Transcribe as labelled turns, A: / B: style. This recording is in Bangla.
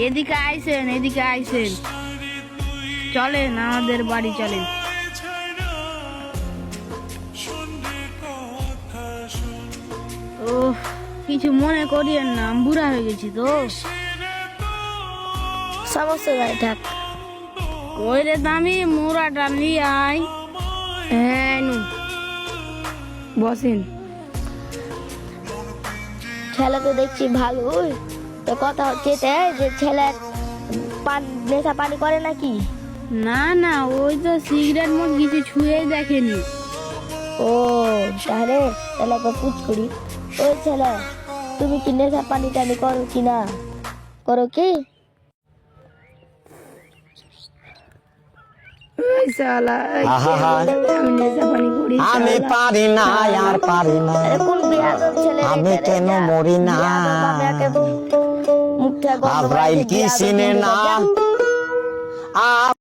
A: এদিকে আইসেন চলেন আমাদের বাড়ি চলেন। ও কিছু মনে করিয়েন না, আমি বুড়া হয়ে গেছি তো।
B: সমস্যা নাই, থাক।
A: ওই রে দামি মোড়াটা নিয়ে আয়। হ্যাঁ নু বসেন।
B: ছেলে তো দেখছি ভালোই, তো কথা হচ্ছে এটাই যে ছেলে নেশা পানি করে নাকি?
A: না না, ওই তো সিগারেট মোট কিছু ছুঁয়ে দেখেনি।
B: ও তাহলে তাহলে একবার পুছ করি। ওই ছেলে, তুমি কি নেশা পানি টানি করো কি না? করো কি?
A: ওই শালা, আমি নেশা পানি করি।
C: আমি পারি না আর পারি না,
B: আরে কোন বিয়াদব ছেলে রে
C: আমি
B: এটা রে?
C: কেন মরি না?
B: বিয়াদব, আমি একে মুখটা গন্ধ
C: আব্রাইল
B: পাচ্ছি,
C: কি
B: বিয়াদব
C: চিনে
B: ছেলে,
C: না?
B: যা।